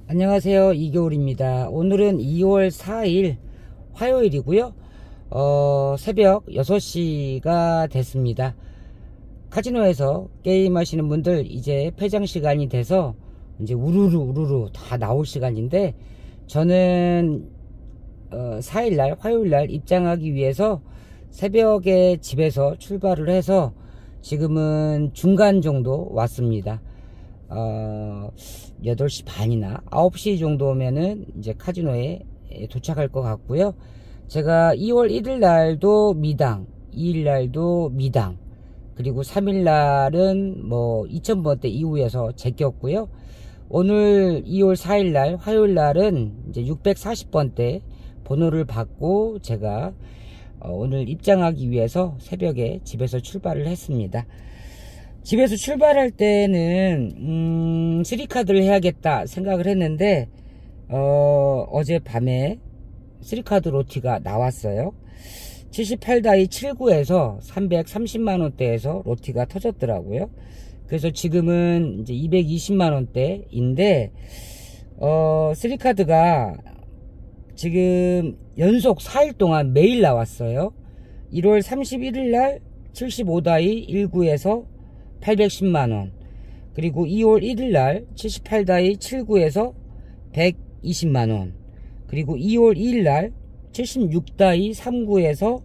안녕하세요, 이겨울입니다. 오늘은 2월 4일 화요일이고요. 새벽 6시가 됐습니다. 카지노에서 게임 하시는 분들 이제 폐장 시간이 돼서 이제 우르르 다 나올 시간인데, 저는 4일날 화요일날 입장하기 위해서 새벽에 집에서 출발을 해서 지금은 중간 정도 왔습니다. 8시 반이나 9시 정도면은 이제 카지노에 도착할 것 같고요. 제가 2월 1일 날도 미당, 2일 날도 미당, 그리고 3일 날은 뭐 2000번대 이후에서 제꼈고요. 오늘 2월 4일 날 화요일 날은 이제 640번대 번호를 받고 제가 오늘 입장하기 위해서 새벽에 집에서 출발을 했습니다. 집에서 출발할 때는 3카드를 해야겠다 생각을 했는데 어젯밤에 3카드 로티가 나왔어요. 78다이 79에서 330만원대에서 로티가 터졌더라고요. 그래서 지금은 이제 220만원대인데 3카드가 지금 연속 4일 동안 매일 나왔어요. 1월 31일 날 75다이 19에서 810만원, 그리고 2월 1일날 78다이 79에서 120만원, 그리고 2월 2일날 76다이 39에서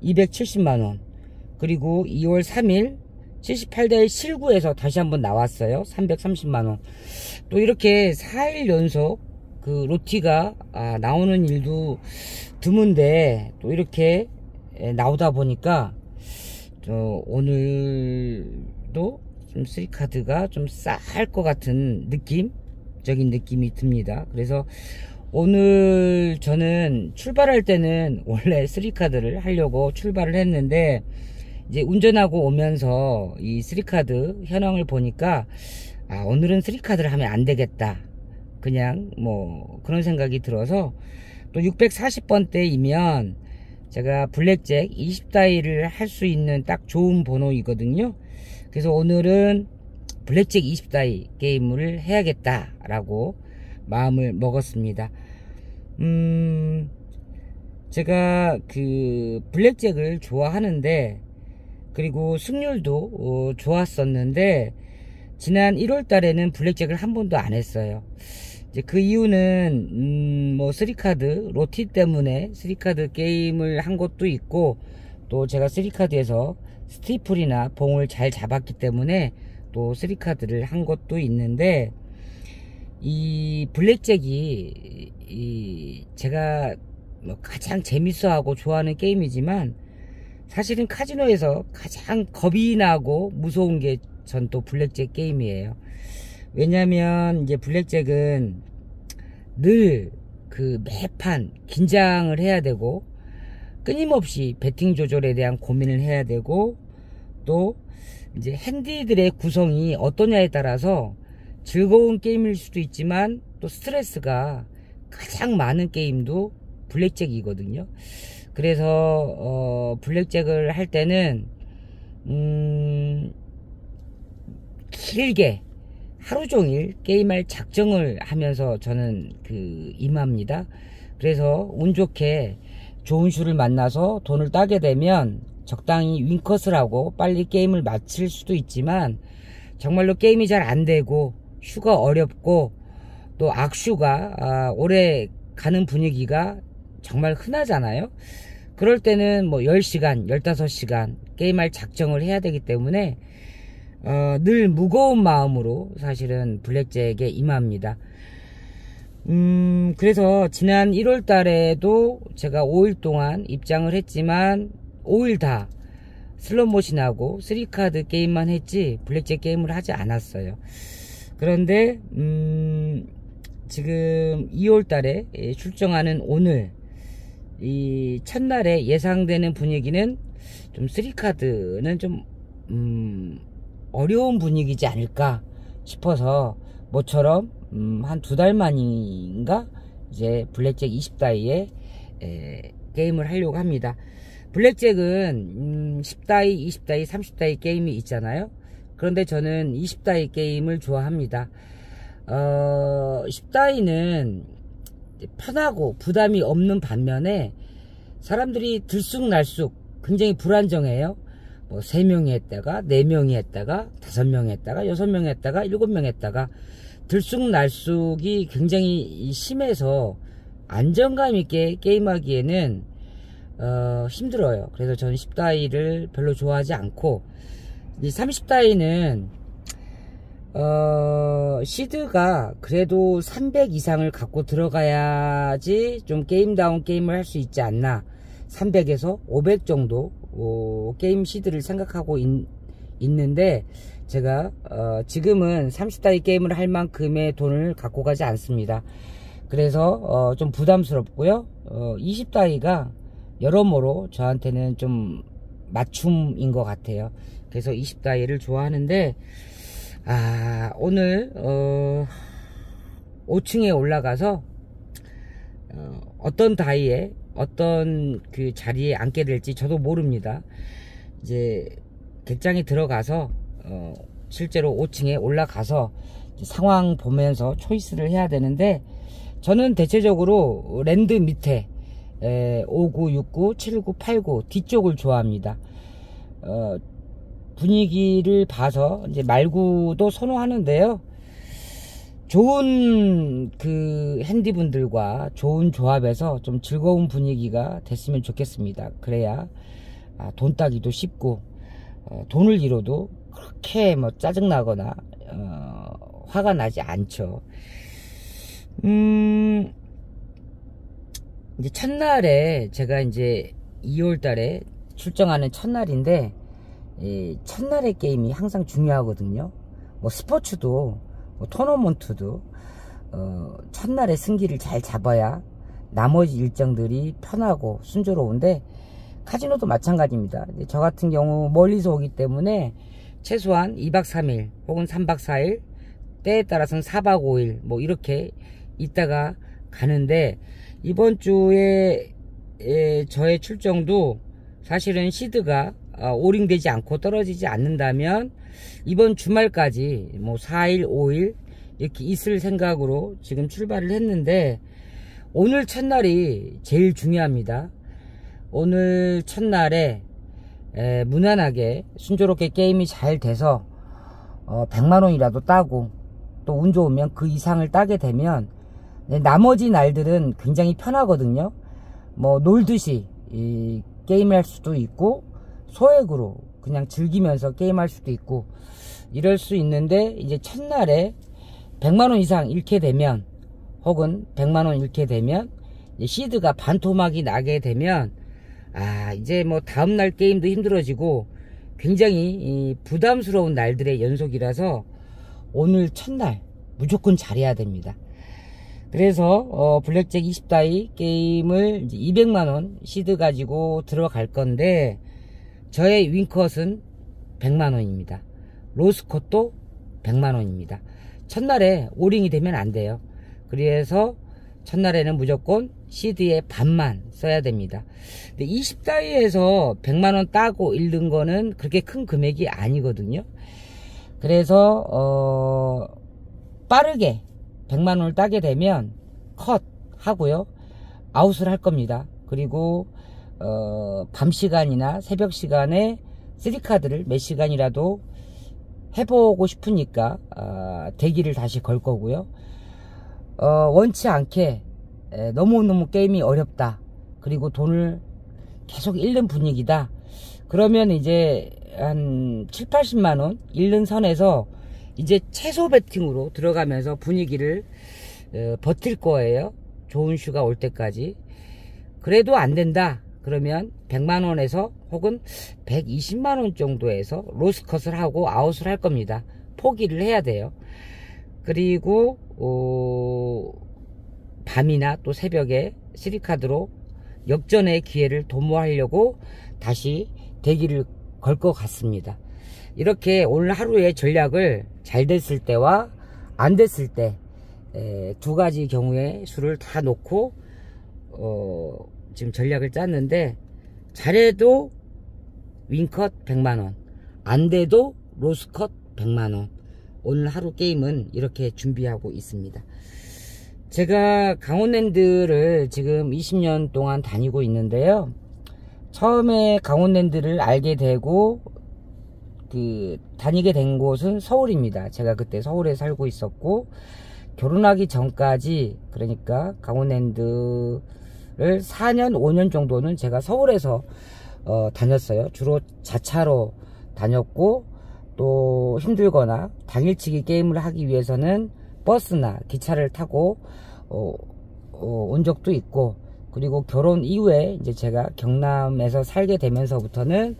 270만원, 그리고 2월 3일 78다이 79에서 다시 한번 나왔어요. 330만원. 또 이렇게 4일 연속 그 로티가 나오는 일도 드문데, 또 이렇게 나오다 보니까 오늘도 좀 3카드가 좀 쌀 것 같은 느낌적인 느낌이 듭니다. 그래서 오늘 저는 출발할 때는 원래 3카드를 하려고 출발을 했는데, 이제 운전하고 오면서 이 3카드 현황을 보니까 오늘은 3카드를 하면 안 되겠다, 그냥 뭐 그런 생각이 들어서, 또 640번대이면 제가 블랙잭 20다이를 할 수 있는 딱 좋은 번호이거든요. 그래서 오늘은 블랙잭 20다이 게임을 해야겠다라고 마음을 먹었습니다. 제가 그 블랙잭을 좋아하는데, 그리고 승률도 좋았었는데, 지난 1월 달에는 블랙잭을 한 번도 안 했어요. 이제 그 이유는 뭐 3카드 로티 때문에 3카드 게임을 한 것도 있고, 또 제가 3카드에서 스티플이나 봉을 잘 잡았기 때문에 또 3카드를 한 것도 있는데, 이 블랙잭이 제가 뭐 가장 재밌어하고 좋아하는 게임이지만, 사실은 카지노에서 가장 겁이 나고 무서운 게 전 또 블랙잭 게임이에요. 왜냐면 이제 블랙잭은 늘 그 매판 긴장을 해야 되고, 끊임없이 배팅 조절에 대한 고민을 해야 되고, 또 이제 핸디들의 구성이 어떠냐에 따라서 즐거운 게임일 수도 있지만 또 스트레스가 가장 많은 게임도 블랙잭이거든요. 그래서 블랙잭을 할 때는 길게 하루종일 게임할 작정을 하면서 저는 임합니다. 그래서 운 좋게 좋은 슈를 만나서 돈을 따게 되면 적당히 윙컷을 하고 빨리 게임을 마칠 수도 있지만, 정말로 게임이 잘 안되고 슈가 어렵고 또 악슈가 오래 가는 분위기가 정말 흔하잖아요. 그럴 때는 뭐 10시간 15시간 게임할 작정을 해야 되기 때문에 늘 무거운 마음으로 사실은 블랙잭에 임합니다. 그래서 지난 1월 달에도 제가 5일 동안 입장을 했지만 5일 다 슬롯머신하고 3카드 게임만 했지 블랙잭 게임을 하지 않았어요. 그런데 지금 2월 달에 출정하는 오늘 이 첫날에 예상되는 분위기는 좀 3카드는 좀 어려운 분위기지 않을까 싶어서, 모처럼 한 2달 만인가 이제 블랙잭 20다이에 게임을 하려고 합니다. 블랙잭은 10다이, 20다이, 30다이 게임이 있잖아요. 그런데 저는 20다이 게임을 좋아합니다. 10다이는 편하고 부담이 없는 반면에 사람들이 들쑥날쑥 굉장히 불안정해요. 뭐 3명이 했다가 4명이 했다가 5명이 했다가 6명이 했다가 7명이 했다가 들쑥날쑥이 굉장히 심해서 안정감 있게 게임하기에는 힘들어요. 그래서 저는 10다이를 별로 좋아하지 않고, 이 30다이는 시드가 그래도 300 이상을 갖고 들어가야지 좀 게임다운 게임을 할 수 있지 않나. 300에서 500 정도 게임 시드를 생각하고 있는데, 제가 지금은 30다이 게임을 할 만큼의 돈을 갖고 가지 않습니다. 그래서 좀 부담스럽고요. 20다이가 여러모로 저한테는 좀 맞춤인 것 같아요. 그래서 20다이를 좋아하는데, 오늘 5층에 올라가서 어떤 다이에 어떤 그 자리에 앉게 될지 저도 모릅니다. 이제 객장에 들어가서 실제로 5층에 올라가서 상황 보면서 초이스를 해야 되는데, 저는 대체적으로 랜드 밑에 59, 69, 79, 89 뒤쪽을 좋아합니다. 분위기를 봐서 이제 말구도 선호하는데요. 좋은 그 핸디분들과 좋은 조합에서 좀 즐거운 분위기가 됐으면 좋겠습니다. 그래야 돈 따기도 쉽고, 돈을 잃어도 그렇게 뭐 짜증나거나 화가 나지 않죠. 이제 첫날에 제가 이제 2월달에 출정하는 첫날인데, 이 첫날의 게임이 항상 중요하거든요. 뭐 스포츠도 뭐 토너먼트도 첫날의 승기를 잘 잡아야 나머지 일정들이 편하고 순조로운데, 카지노도 마찬가지입니다. 저 같은 경우 멀리서 오기 때문에 최소한 2박 3일 혹은 3박 4일, 때에 따라서는 4박 5일 뭐 이렇게 있다가 가는데, 이번 주에 저의 출정도 사실은 시드가 오링되지 않고 떨어지지 않는다면 이번 주말까지 뭐 4일 5일 이렇게 있을 생각으로 지금 출발을 했는데, 오늘 첫날이 제일 중요합니다. 오늘 첫날에 무난하게 순조롭게 게임이 잘 돼서 100만원이라도 따고, 또 운 좋으면 그 이상을 따게 되면 나머지 날들은 굉장히 편하거든요. 뭐 놀듯이 게임할 수도 있고, 소액으로 그냥 즐기면서 게임할 수도 있고 이럴 수 있는데, 이제 첫날에 100만원 이상 잃게 되면, 혹은 100만원 잃게 되면, 시드가 반토막이 나게 되면 이제 뭐 다음날 게임도 힘들어지고 굉장히 부담스러운 날들의 연속이라서 오늘 첫날 무조건 잘해야 됩니다. 그래서 블랙잭 20다이 게임을 이제 200만원 시드 가지고 들어갈 건데, 저의 윈컷은 100만원입니다. 로스컷도 100만원입니다. 첫날에 오링이 되면 안 돼요. 그래서 첫날에는 무조건 시드의 반만 써야 됩니다. 근데 20다이에서 100만원 따고 잃는 거는 그렇게 큰 금액이 아니거든요. 그래서 빠르게 100만원을 따게 되면 컷 하고요, 아웃을 할 겁니다. 그리고 밤 시간이나 새벽 시간에 3카드를 몇 시간이라도 해보고 싶으니까 대기를 다시 걸 거고요. 원치 않게 너무너무 게임이 어렵다, 그리고 돈을 계속 잃는 분위기다, 그러면 이제 한 7, 80만원 잃는 선에서 이제 최소 베팅으로 들어가면서 분위기를 버틸 거예요. 좋은 슈가 올 때까지. 그래도 안 된다 그러면 100만원에서 혹은 120만원 정도에서 로스컷을 하고 아웃을 할 겁니다. 포기를 해야 돼요. 그리고 밤이나 또 새벽에 3카드로 역전의 기회를 도모하려고 다시 대기를 걸 것 같습니다. 이렇게 오늘 하루의 전략을 잘 됐을 때와 안 됐을 때 두 가지 경우의 수를 다 놓고 지금 전략을 짰는데, 잘해도 윈컷 100만원, 안 돼도 로스컷 100만원. 오늘 하루 게임은 이렇게 준비하고 있습니다. 제가 강원랜드를 지금 20년 동안 다니고 있는데요. 처음에 강원랜드를 알게 되고 다니게 된 곳은 서울입니다. 제가 그때 서울에 살고 있었고, 결혼하기 전까지, 그러니까 강원랜드를 4년 5년 정도는 제가 서울에서 다녔어요. 주로 자차로 다녔고, 또 힘들거나 당일치기 게임을 하기 위해서는 버스나 기차를 타고 온 적도 있고, 그리고 결혼 이후에 이제 제가 경남에서 살게 되면서부터는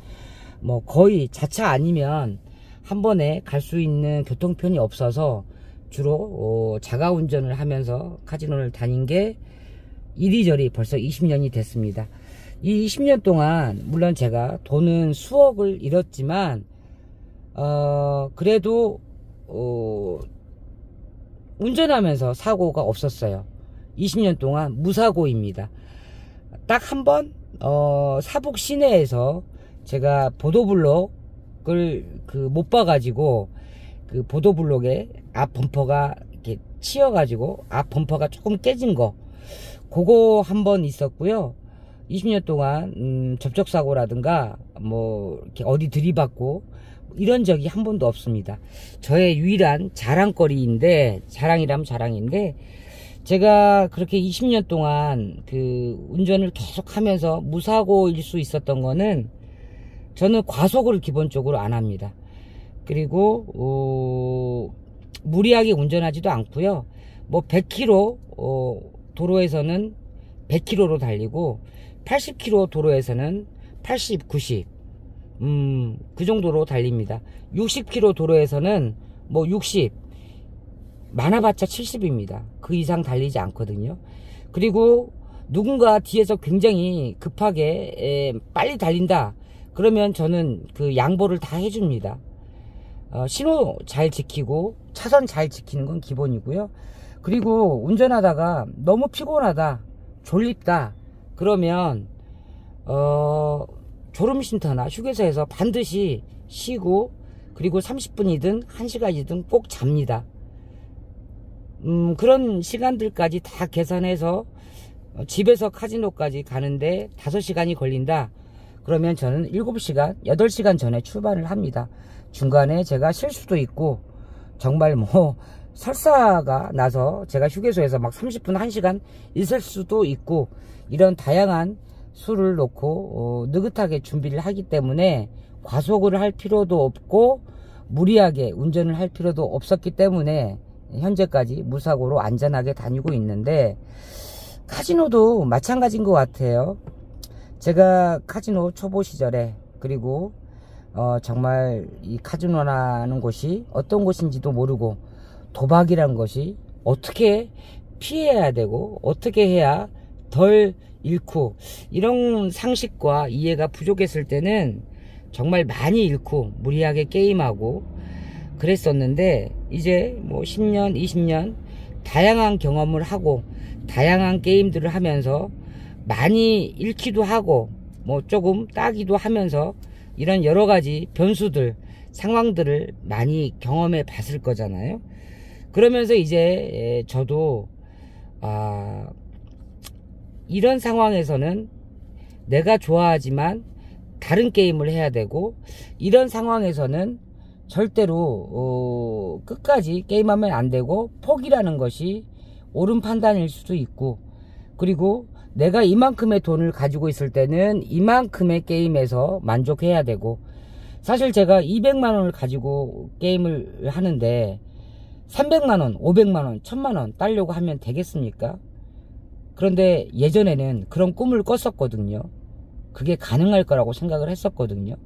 뭐 거의 자차 아니면 한 번에 갈 수 있는 교통편이 없어서 주로 자가 운전을 하면서 카지노를 다닌 게 이리저리 벌써 20년이 됐습니다. 이 20년 동안 물론 제가 돈은 수억을 잃었지만 그래도 운전하면서 사고가 없었어요. 20년 동안 무사고입니다. 딱 한 번 사북 시내에서 제가 보도블록을 못 봐가지고 그 보도블록에 앞 범퍼가 이렇게 치여가지고 앞 범퍼가 조금 깨진 거, 그거 한 번 있었고요. 20년 동안 접촉사고라든가 뭐 이렇게 어디 들이받고 이런 적이 한 번도 없습니다. 저의 유일한 자랑거리인데, 자랑이라면 자랑인데, 제가 그렇게 20년 동안 운전을 계속 하면서 무사고일 수 있었던 거는, 저는 과속을 기본적으로 안 합니다. 그리고 무리하게 운전하지도 않고요. 뭐 100km 도로에서는 100km로 달리고, 80km 도로에서는 80, 90 그 정도로 달립니다. 60km 도로에서는 뭐 60, 많아봤자 70입니다. 그 이상 달리지 않거든요. 그리고 누군가 뒤에서 굉장히 급하게 빨리 달린다 그러면 저는 그 양보를 다 해줍니다. 신호 잘 지키고 차선 잘 지키는 건 기본이고요. 그리고 운전하다가 너무 피곤하다, 졸립다 그러면 졸음쉼터나 휴게소에서 반드시 쉬고, 그리고 30분이든 1시간이든 꼭 잡니다. 그런 시간들까지 다 계산해서 집에서 카지노까지 가는데 5시간이 걸린다 그러면 저는 7시간 8시간 전에 출발을 합니다. 중간에 제가 쉴 수도 있고, 정말 뭐 설사가 나서 제가 휴게소에서 막 30분 1시간 있을 수도 있고, 이런 다양한 수를 놓고 느긋하게 준비를 하기 때문에 과속을 할 필요도 없고 무리하게 운전을 할 필요도 없었기 때문에 현재까지 무사고로 안전하게 다니고 있는데, 카지노도 마찬가지인 것 같아요. 제가 카지노 초보 시절에, 그리고 정말 이 카지노라는 곳이 어떤 곳인지도 모르고, 도박이란 것이 어떻게 피해야 되고 어떻게 해야 덜 잃고, 이런 상식과 이해가 부족했을 때는 정말 많이 잃고 무리하게 게임하고 그랬었는데, 이제 뭐 10년 20년 다양한 경험을 하고 다양한 게임들을 하면서 많이 잃기도 하고 뭐 조금 따기도 하면서 이런 여러가지 변수들, 상황들을 많이 경험해 봤을 거잖아요. 그러면서 이제 저도 이런 상황에서는 내가 좋아하지만 다른 게임을 해야 되고, 이런 상황에서는 절대로 끝까지 게임하면 안 되고 포기라는 것이 옳은 판단일 수도 있고, 그리고 내가 이만큼의 돈을 가지고 있을 때는 이만큼의 게임에서 만족해야 되고, 사실 제가 200만원을 가지고 게임을 하는데 300만원, 500만원, 1000만원 따려고 하면 되겠습니까? 그런데 예전에는 그런 꿈을 꿨었거든요. 그게 가능할 거라고 생각을 했었거든요.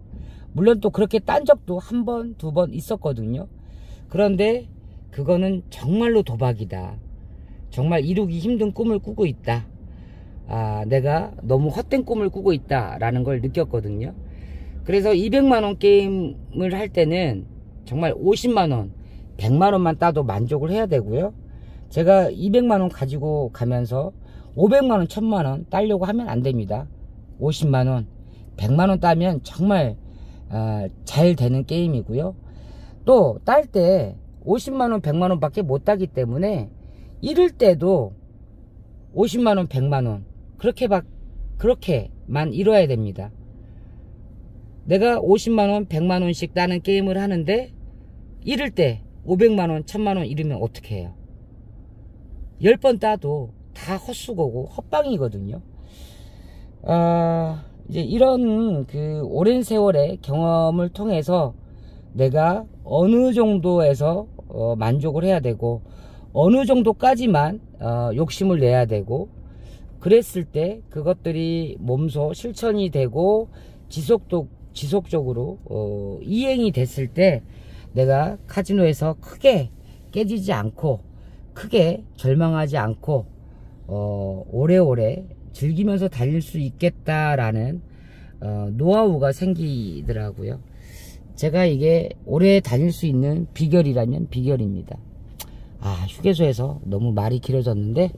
물론 또 그렇게 딴 적도 한 번, 두 번 있었거든요. 그런데 그거는 정말로 도박이다. 정말 이루기 힘든 꿈을 꾸고 있다. 내가 너무 헛된 꿈을 꾸고 있다 라는 걸 느꼈거든요. 그래서 200만원 게임을 할 때는 정말 50만원, 100만원만 따도 만족을 해야 되고요. 제가 200만원 가지고 가면서 500만원, 1000만원 따려고 하면 안 됩니다. 50만원, 100만원 따면 정말 잘 되는 게임이고요. 또 딸 때 50만원, 100만원 밖에 못 따기 때문에 잃을 때도 50만원 100만원 그렇게만 잃어야 됩니다. 내가 50만원 100만원씩 따는 게임을 하는데 잃을 때 500만원 1000만원 잃으면 어떻게 해요? 10번 따도 다 헛수고고 헛방이거든요. 이제 이런 그 오랜 세월의 경험을 통해서 내가 어느 정도에서 만족을 해야 되고 어느 정도까지만 욕심을 내야 되고, 그랬을 때 그것들이 몸소 실천이 되고 지속적으로 이행이 됐을 때 내가 카지노에서 크게 깨지지 않고 크게 절망하지 않고 오래오래 즐기면서 달릴 수 있겠다라는 노하우가 생기더라고요. 제가 이게 오래 다닐 수 있는 비결이라면 비결입니다. 휴게소에서 너무 말이 길어졌는데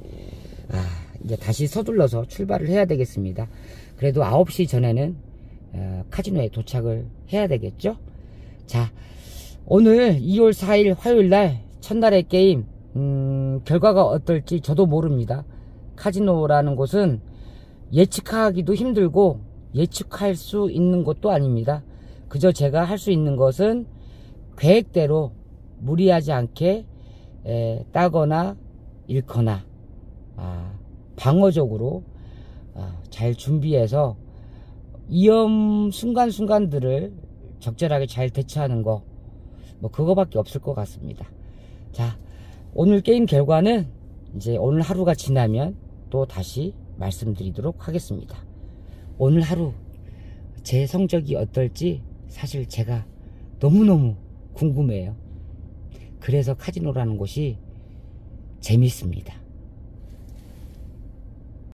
이제 다시 서둘러서 출발을 해야 되겠습니다. 그래도 9시 전에는 카지노에 도착을 해야 되겠죠. 자, 오늘 2월 4일 화요일날 첫날의 게임 결과가 어떨지 저도 모릅니다. 카지노라는 곳은 예측하기도 힘들고 예측할 수 있는 것도 아닙니다. 그저 제가 할 수 있는 것은 계획대로 무리하지 않게 따거나 잃거나 방어적으로 잘 준비해서 위험 순간순간들을 적절하게 잘 대처하는 거, 그거밖에 없을 것 같습니다. 자, 오늘 게임 결과는 이제 오늘 하루가 지나면 또 다시 말씀드리도록 하겠습니다. 오늘 하루 제 성적이 어떨지 사실 제가 너무너무 궁금해요. 그래서 카지노라는 곳이 재밌습니다.